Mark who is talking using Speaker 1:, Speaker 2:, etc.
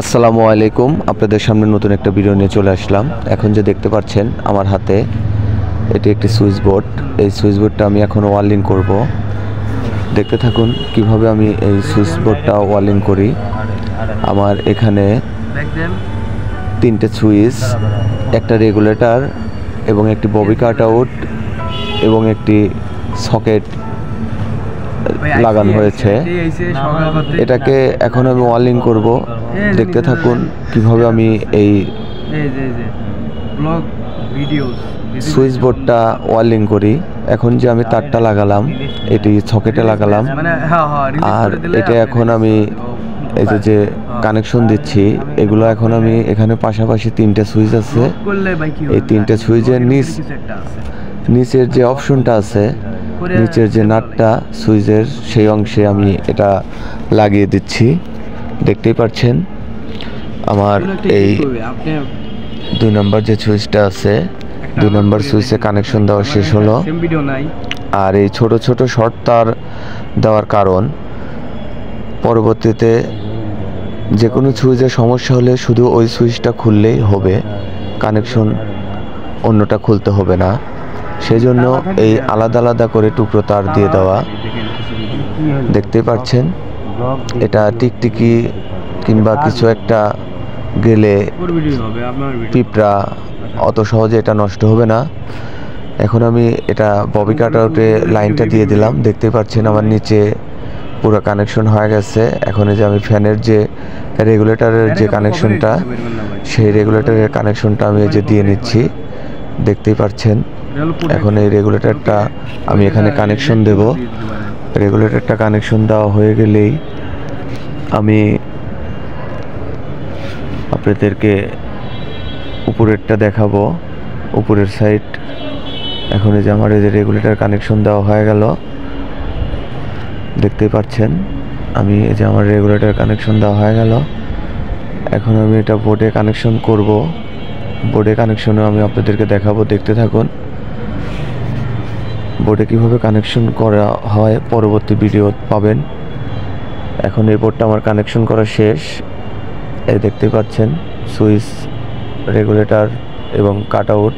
Speaker 1: আসসালামু আলাইকুম, আপনাদের সামনে নতুন একটা ভিডিও নিয়ে চলে আসলাম। এখন যে দেখতে পাচ্ছেন আমার হাতে, এটি একটি সুইচ বোর্ড। এই সুইচ বোর্ডটা আমি এখন ওয়ারলিং করব। দেখতে থাকুন কিভাবে আমি এই সুইচ বোর্ডটা ওয়ারলিং করি। আমার এখানে তিনটে সুইচ, একটা রেগুলেটর এবং একটি ববি কাট আউট এবং একটি সকেট লাগানো হয়েছে। এটাকে এখন আমি ওয়ারলিং করব। দেখতে থাকুন কিভাবে আমি এই সুইচ বোর্ডটা ওয়ারলিং করি। এখন যে আমি তারটা লাগালাম, এটি সকেটে লাগালাম, আর এটা এখন আমি এই যে কানেকশন দিচ্ছি, এগুলো এখন আমি এখানে পাশাপাশি তিনটে সুইচ আছে। এই তিনটে সুইচের নিচের যে অপশনটা আছে, নিচের যে নাটটা সুইচের, সেই অংশে আমি এটা লাগিয়ে দিচ্ছি। দেখতেই পাচ্ছেন আমার এই 2 নম্বর যে সুইচটা আছে, 2 নম্বর সুইচে কানেকশন দেওয়া শেষ হলো। আর এই ছোট ছোট শর্ট তার দেওয়ার কারণ, পরবর্তীতে যে কোনো সুইচের সমস্যা হলে শুধু ওই সুইচটা খুললেই হবে, কানেকশন অন্যটা খুলতে হবে না। সেজন্য এই আলাদা আলাদা করে টুকরো তার দিয়ে দেওয়া। দেখতেই পাচ্ছেন এটা টিকটিকি কিংবা কিছু একটা গেলে পিঁপড়া অত সহজে এটা নষ্ট হবে না। এখন আমি এটা ববি কাট আউটে লাইনটা দিয়ে দিলাম। দেখতেই পাচ্ছেন আমার নিচে পুরো কানেকশন হয়ে গেছে। এখন এই যে আমি ফ্যানের যে রেগুলেটরের যে কানেকশনটা, সেই রেগুলেটরের কানেকশনটা আমি এই যে দিয়ে নিচ্ছি। দেখতেই পাচ্ছেন এখন এই রেগুলেটরটা আমি এখানে কানেকশন দেব। রেগুলেটরটা কানেকশন দেওয়া হয়ে গেলেই আমি আপনাদেরকে উপরেরটা দেখাবো, উপরের সাইড। এখন এই যে আমার এই যে রেগুলেটর কানেকশন দেওয়া হয়ে গেল। দেখতেই পাচ্ছেন আমি এই যে আমার রেগুলেটর কানেকশন দেওয়া হয়ে গেল। এখন আমি এটা বোর্ডে কানেকশন করব। বোর্ডে কানেকশনও আমি আপনাদেরকে দেখাবো, দেখতে থাকুন। বোর্ডে কীভাবে কানেকশন করা হয় পরবর্তী ভিডিও পাবেন। এখন এই বোর্ডটা আমার কানেকশন করা শেষ। এই দেখতে পাচ্ছেন সুইচ, রেগুলেটর এবং কাট আউট